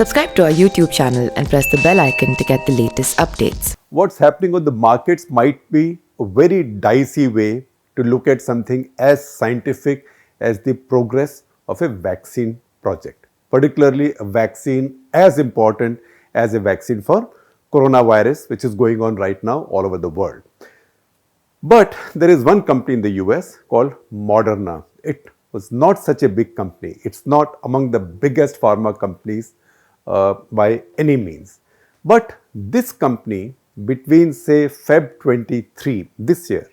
Subscribe to our YouTube channel and press the bell icon to get the latest updates. What's happening on the markets might be a very dicey way to look at something as scientific as the progress of a vaccine project, particularly a vaccine as important as a vaccine for coronavirus, which is going on right now all over the world. But there is one company in the US called Moderna. It was not such a big company. It's not among the biggest pharma companies by any means. But this company, between say Feb 23 this year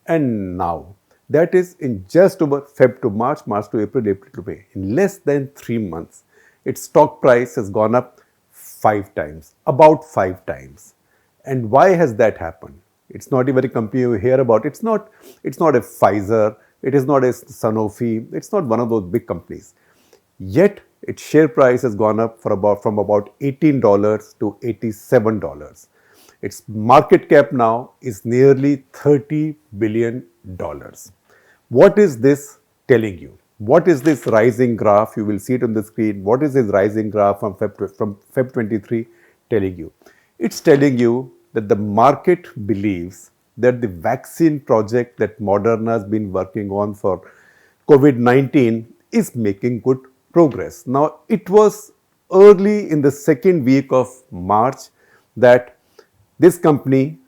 and now, that is in just over Feb to March, March to April, April to May, in less than 3 months, its stock price has gone up 5 times, about 5 times. And why has that happened? It's not even a company you hear about. It's not a Pfizer. It is not a Sanofi. It's not one of those big companies. Yet its share price has gone up from about $18 to $87. Its market cap now is nearly $30 billion. What is this telling you? What is this rising graph? You will see it on the screen. What is this rising graph from Feb 23 telling you? It's telling you that the market believes that the vaccine project that Moderna has been working on for COVID-19 is making good progress. Now, it was early in the second week of March that this company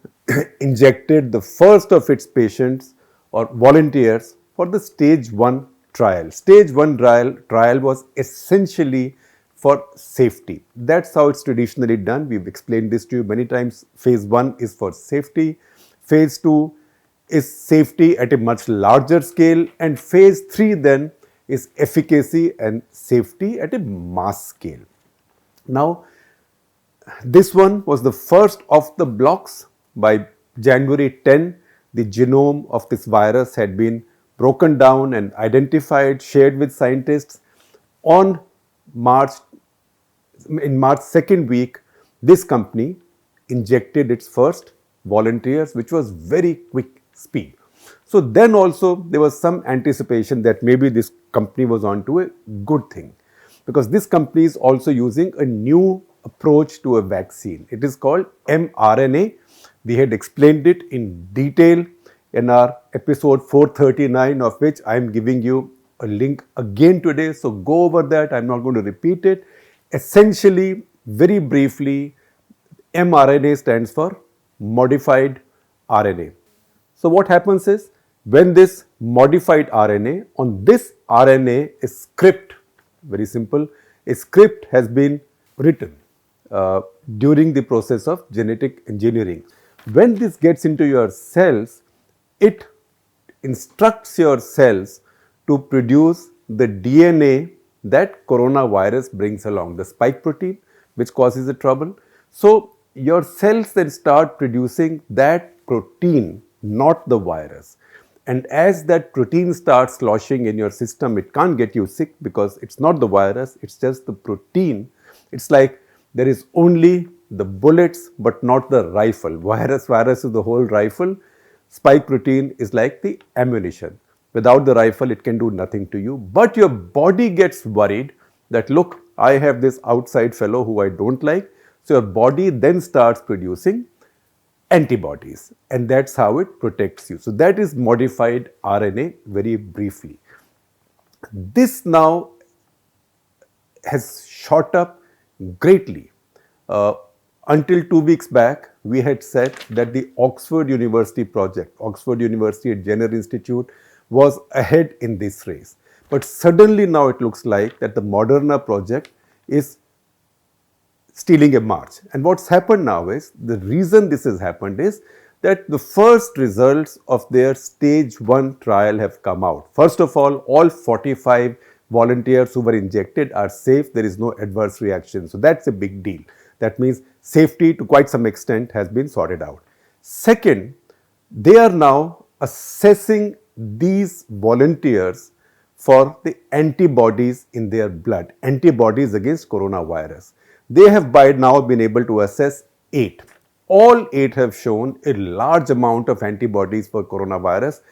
injected the first of its patients or volunteers for the stage 1 trial. Stage 1 trial was essentially for safety. That's how it's traditionally done. We've explained this to you many times. Phase 1 is for safety. Phase 2 is safety at a much larger scale. And phase 3 then is efficacy and safety at a mass scale. Now, this one was the first of the blocks. By January 10, the genome of this virus had been broken down and identified, shared with scientists. In March second week, this company injected its first volunteers, which was very quick speed. So then also there was some anticipation that maybe this company was onto a good thing, because this company is also using a new approach to a vaccine. It is called mRNA. We had explained it in detail in our episode 439, of which I am giving you a link again today. So go over that. I'm not going to repeat it. Essentially, very briefly, mRNA stands for modified RNA. So what happens is, when this modified RNA, on this RNA a script, very simple, a script has been written during the process of genetic engineering. When this gets into your cells, it instructs your cells to produce the DNA that coronavirus brings along, the spike protein, which causes the trouble. So your cells then start producing that protein, not the virus. And as that protein starts sloshing in your system, it can't get you sick because it's not the virus, it's just the protein. It's like there is only the bullets but not the rifle. Virus is the whole rifle. Spike protein is like the ammunition. Without the rifle, it can do nothing to you. But your body gets worried that, look, I have this outside fellow who I don't like. So your body then starts producing antibodies, and that's how it protects you. So that is modified RNA very briefly. This now has shot up greatly. Until 2 weeks back, we had said that the Oxford University project, Oxford University at Jenner Institute, was ahead in this race. But suddenly now it looks like that the Moderna project is stealing a march. And what's happened now is, the reason this has happened is that the first results of their stage 1 trial have come out. First of all 45 volunteers who were injected are safe. There is no adverse reaction. So that's a big deal. That means safety to quite some extent has been sorted out. Second, they are now assessing these volunteers for the antibodies in their blood, antibodies against coronavirus. They have by now been able to assess 8. All 8 have shown a large amount of antibodies for coronavirus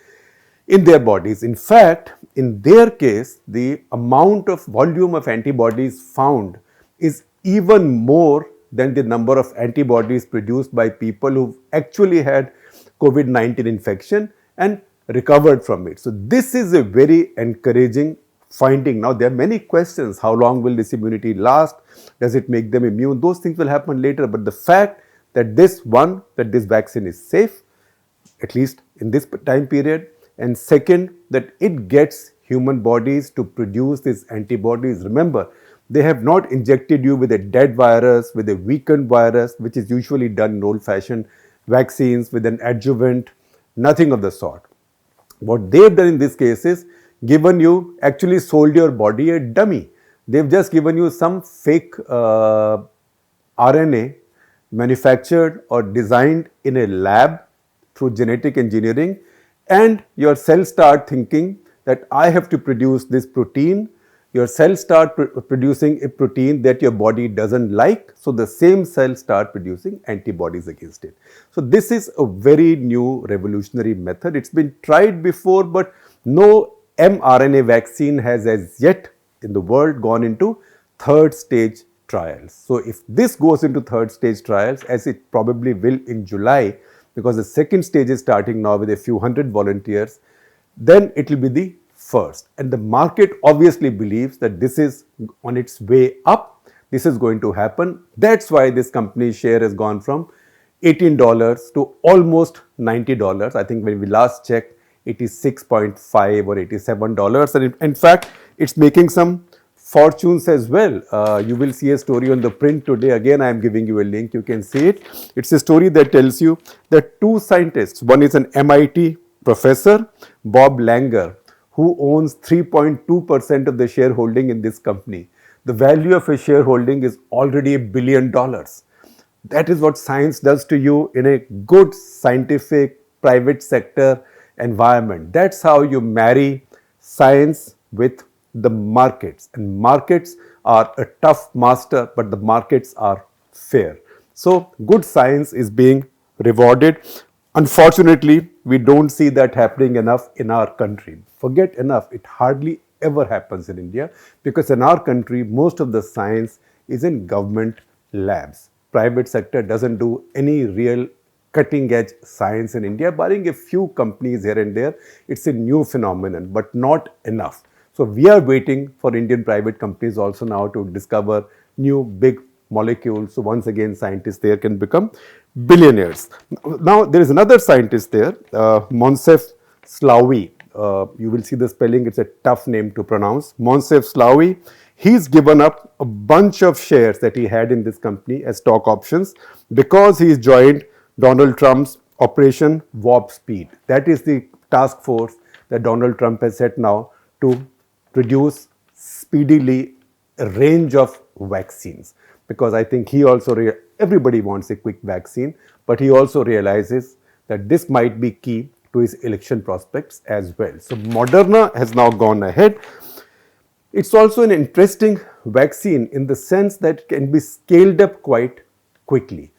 in their bodies. In fact, in their case, the amount of volume of antibodies found is even more than the number of antibodies produced by people who actually had COVID-19 infection and recovered from it. So this is a very encouraging finding. Now there are many questions. How long will this immunity last? Does it make them immune? Those things will happen later. But the fact that this vaccine is safe, at least in this time period, and second, that it gets human bodies to produce these antibodies. Remember, they have not injected you with a dead virus, with a weakened virus, which is usually done in old-fashioned vaccines with an adjuvant, nothing of the sort. What they've done in this case is actually sold your body a dummy. They've just given you some fake RNA manufactured or designed in a lab through genetic engineering, and your cells start thinking that I have to produce this protein. Your cells start producing a protein that your body doesn't like, so the same cells start producing antibodies against it. So this is a very new revolutionary method. It's been tried before, but no mRNA vaccine has as yet in the world gone into third stage trials. So if this goes into third stage trials, as it probably will in July, because the second stage is starting now with a few hundred volunteers, then it will be the first. And the market obviously believes that this is on its way up. This is going to happen. That's why this company's share has gone from $18 to almost $90. I think when we last checked, it is $6.5 or $87. And in fact, it's making some fortunes as well. You will see a story on the print today. Again, I am giving you a link. You can see it. It's a story that tells you that two scientists, one is an MIT professor, Bob Langer, who owns 3.2% of the shareholding in this company. The value of a shareholding is already $1 billion. That is what science does to you in a good scientific private sector environment. That's how you marry science with the markets. And markets are a tough master, but the markets are fair. So good science is being rewarded. Unfortunately, we don't see that happening enough in our country. Forget enough, it hardly ever happens in India, because in our country, most of the science is in government labs. Private sector doesn't do any real cutting edge science in India, barring a few companies here and there. It's a new phenomenon, but not enough. So we are waiting for Indian private companies also now to discover new big molecules. So once again, scientists there can become billionaires. Now there is another scientist there, Moncef Slaoui. You will see the spelling, it's a tough name to pronounce. Moncef Slaoui. He's given up a bunch of shares that he had in this company as stock options because he's joined Donald Trump's Operation Warp Speed. That is the task force that Donald Trump has set now to produce speedily a range of vaccines. Because I think he also, everybody wants a quick vaccine, but he also realizes that this might be key to his election prospects as well. So Moderna has now gone ahead. It's also an interesting vaccine in the sense that it can be scaled up quite quickly,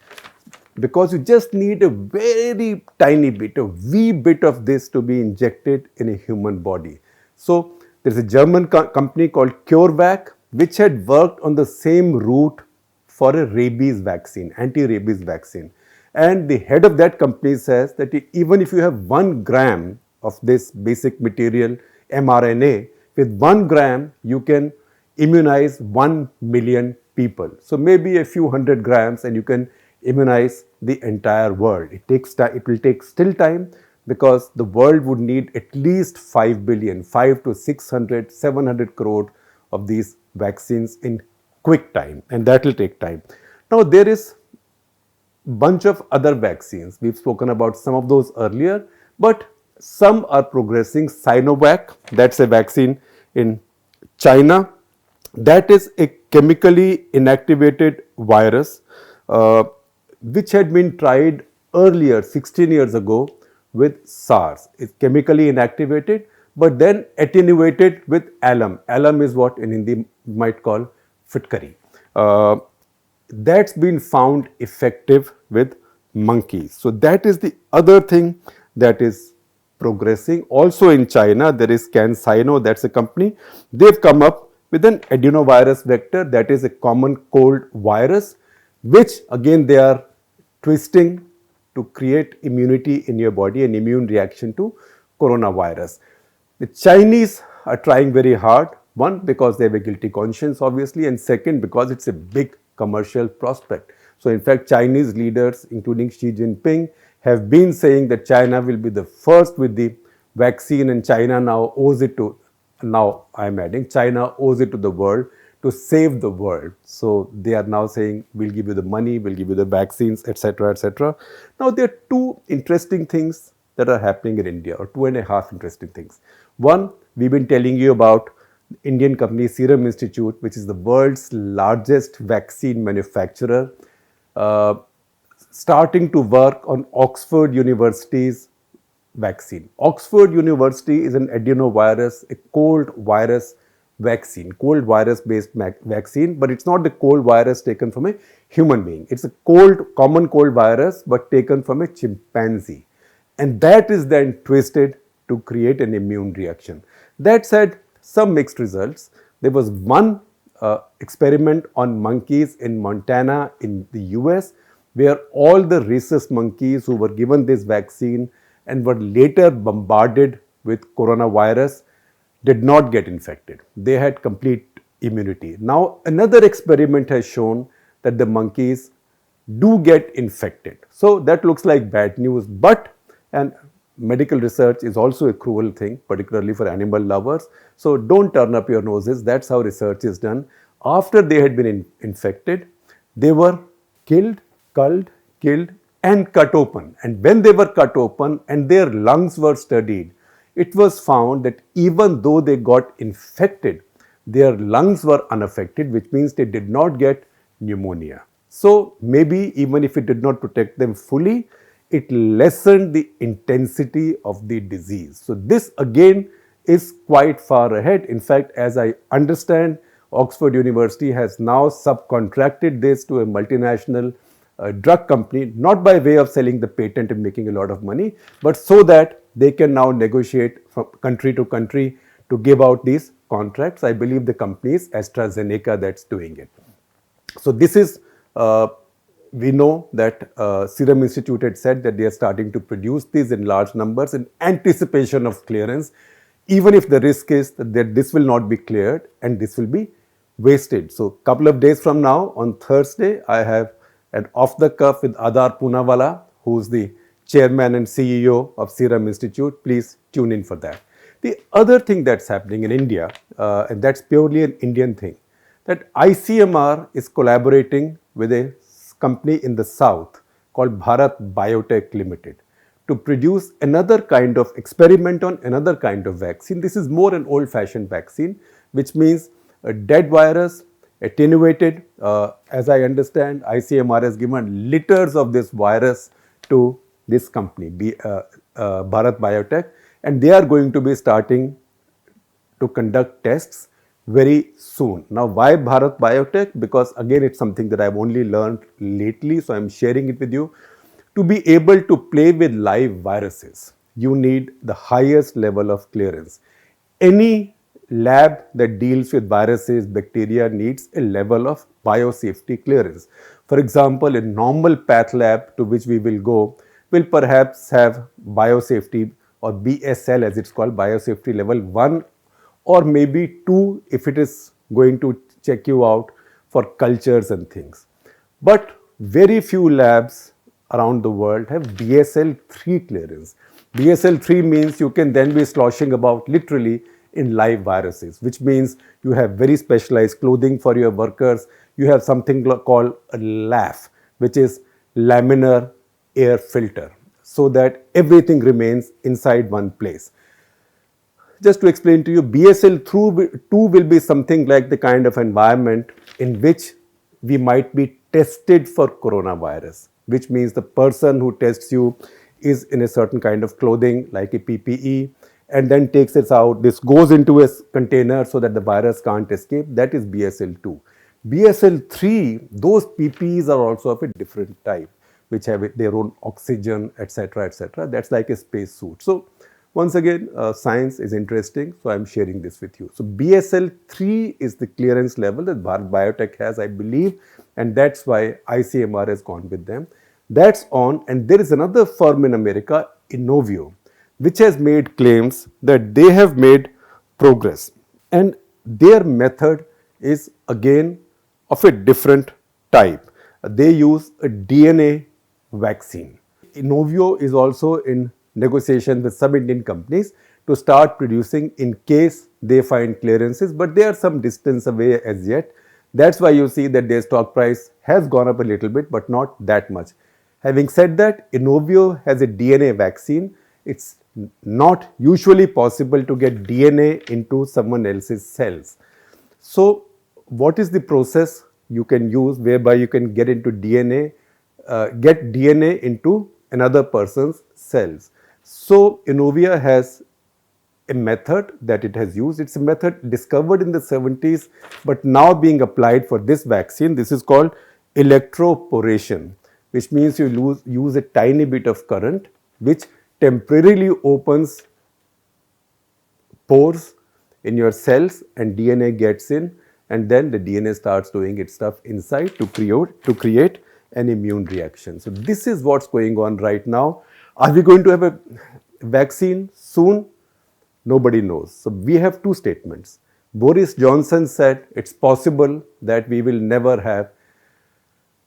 because you just need a very tiny bit, a wee bit of this to be injected in a human body. So there's a German company called CureVac, which had worked on the same route for a rabies vaccine, anti-rabies vaccine. And the head of that company says that even if you have 1 gram of this basic material, mRNA, with 1 gram, you can immunize 1 million people. So maybe a few hundred grams and you can immunize the entire world. It takes time, it will take still time, because the world would need at least 5 billion, 5 to 600, 700 crore of these vaccines in quick time, and that will take time. Now there is bunch of other vaccines. We've spoken about some of those earlier, but some are progressing. Sinovac, that's a vaccine in China. That is a chemically inactivated virus which had been tried earlier, 16 years ago, with SARS. It's chemically inactivated, but then attenuated with alum. Alum is what in Hindi you might call fitkari. That's been found effective with monkeys. So that is the other thing that is progressing. Also in China, there is CanSino, that's a company. They've come up with an adenovirus vector, that is a common cold virus, which again they are twisting to create immunity in your body, an immune reaction to coronavirus. The Chinese are trying very hard, one, because they have a guilty conscience, obviously, and second, because it's a big commercial prospect. So, in fact, Chinese leaders, including Xi Jinping, have been saying that China will be the first with the vaccine, and China now owes it to, now I'm adding, China owes it to the world to save the world. So they are now saying, we'll give you the money, we'll give you the vaccines, etc., etc. Now, there are two interesting things that are happening in India, or two and a half interesting things. One, we've been telling you about Indian company Serum Institute, which is the world's largest vaccine manufacturer, uh, starting to work on Oxford University's vaccine. Oxford University is an adenovirus, a cold virus vaccine, cold virus based vaccine, but it's not the cold virus taken from a human being. It's a common cold virus, but taken from a chimpanzee. And that is then twisted to create an immune reaction. That said, some mixed results. There was one experiment on monkeys in Montana in the US, where all the rhesus monkeys who were given this vaccine and were later bombarded with coronavirus did not get infected. They had complete immunity. Now, another experiment has shown that the monkeys do get infected. So that looks like bad news, but, and medical research is also a cruel thing, particularly for animal lovers. So don't turn up your noses. That's how research is done. After they had been infected, they were killed, culled, killed, and cut open. And when they were cut open and their lungs were studied, it was found that even though they got infected, their lungs were unaffected, which means they did not get pneumonia. So maybe even if it did not protect them fully, it lessened the intensity of the disease. So this again is quite far ahead. In fact, as I understand, Oxford University has now subcontracted this to a multinational drug company, not by way of selling the patent and making a lot of money, but so that they can now negotiate from country to country to give out these contracts. I believe the company is AstraZeneca that's doing it. So this is, we know that Serum Institute had said that they are starting to produce these in large numbers in anticipation of clearance, even if the risk is that this will not be cleared and this will be wasted. So a couple of days from now, on Thursday, I have an off the cuff with Adar Poonawalla, who's the chairman and CEO of Serum Institute. Please tune in for that. The other thing that's happening in India, and that's purely an Indian thing, that ICMR is collaborating with a company in the south called Bharat Biotech Limited to produce another kind of experiment on another kind of vaccine. This is more an old-fashioned vaccine, which means a dead virus, attenuated. As I understand, ICMR has given liters of this virus to this company, Bharat Biotech, and they are going to be starting to conduct tests very soon. Now, why Bharat Biotech? Because again, it's something that I've only learned lately, so I'm sharing it with you. To be able to play with live viruses, you need the highest level of clearance. Any lab that deals with viruses, bacteria needs a level of biosafety clearance. For example, a normal path lab to which we will go will perhaps have biosafety, or BSL as it's called, biosafety level 1 or maybe 2 if it is going to check you out for cultures and things. But very few labs around the world have BSL 3 clearance. BSL 3 means you can then be sloshing about literally in live viruses, which means you have very specialized clothing for your workers. You have something called a LAF, which is laminar air filter, so that everything remains inside one place. Just to explain to you, BSL 2 will be something like the kind of environment in which we might be tested for coronavirus, which means the person who tests you is in a certain kind of clothing like a PPE and then takes it out. This goes into a container so that the virus can't escape. That is BSL 2. BSL 3, those PPEs are also of a different type, which have their own oxygen, etc., etc. That's like a space suit. So Once again, science is interesting, so I'm sharing this with you. So BSL 3 is the clearance level that Bharat Biotech has, I believe, and that's why ICMR has gone with them. That's on, and there is another firm in America, Inovio, which has made claims that they have made progress, and their method is again of a different type. They use a DNA vaccine. Inovio is also in negotiation with some Indian companies to start producing in case they find clearances, but they are some distance away as yet. That's why you see that their stock price has gone up a little bit, but not that much. Having said that, Inovio has a DNA vaccine. It's not usually possible to get DNA into someone else's cells. So, what is the process you can use whereby you can get into DNA, get DNA into another person's cells? So, Inovia has a method that it has used. It's a method discovered in the 70s, but now being applied for this vaccine. This is called electroporation, which means you use a tiny bit of current, which temporarily opens pores in your cells and DNA gets in, and then the DNA starts doing its stuff inside to create an immune reaction. So this is what's going on right now. Are we going to have a vaccine soon? Nobody knows. So we have two statements. Boris Johnson said it's possible that we will never have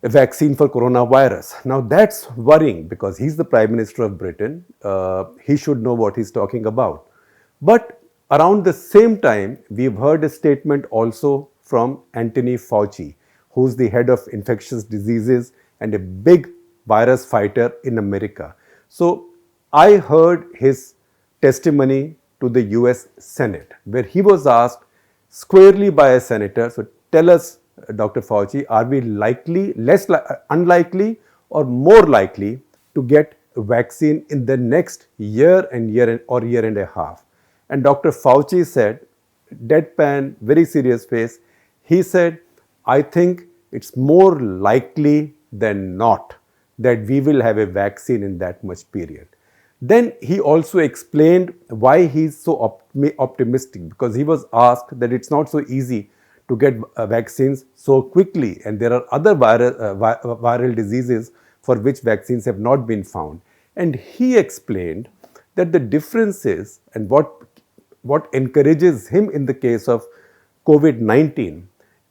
a vaccine for coronavirus. Now that's worrying because he's the Prime Minister of Britain. He should know what he's talking about. But around the same time, we've heard a statement also from Anthony Fauci, who's the head of infectious diseases and a big virus fighter in America. So I heard his testimony to the US Senate, where he was asked squarely by a senator, so tell us, Dr. Fauci, are we unlikely or more likely to get a vaccine in the next year and a half? And Dr. Fauci said, deadpan, very serious face, he said, I think it's more likely than not that we will have a vaccine in that much period. Then he also explained why he's so optimistic, because he was asked that it's not so easy to get vaccines so quickly, and there are other viral diseases for which vaccines have not been found. And he explained that the difference is, and what encourages him in the case of COVID-19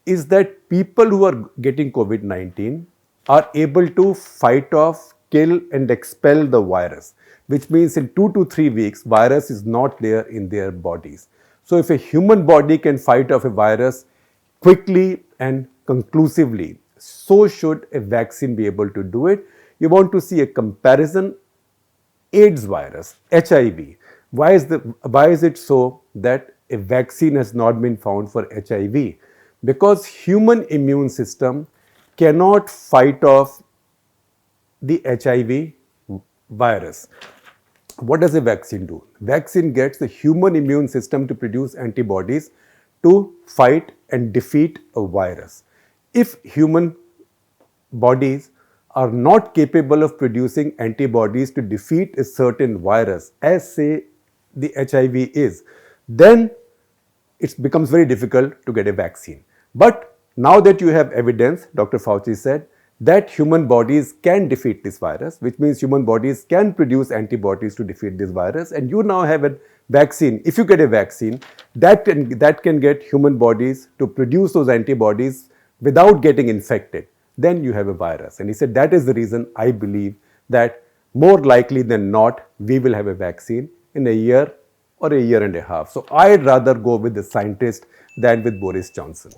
is that people who are getting COVID-19 are able to fight off, kill and expel the virus, which means in 2 to 3 weeks, virus is not there in their bodies. So if a human body can fight off a virus quickly and conclusively, so should a vaccine be able to do it. You want to see a comparison. AIDS virus, HIV. Why is it so that a vaccine has not been found for HIV? Because human immune system cannot fight off the HIV virus. What does a vaccine do? Vaccine gets the human immune system to produce antibodies to fight and defeat a virus. If human bodies are not capable of producing antibodies to defeat a certain virus, as say the HIV is, then it becomes very difficult to get a vaccine. But now that you have evidence, Dr. Fauci said, that human bodies can defeat this virus, which means human bodies can produce antibodies to defeat this virus, and you now have a vaccine. If you get a vaccine, that can get human bodies to produce those antibodies without getting infected, then you have a virus. And he said that is the reason I believe that more likely than not, we will have a vaccine in a year or a year and a half. So I'd rather go with the scientist than with Boris Johnson.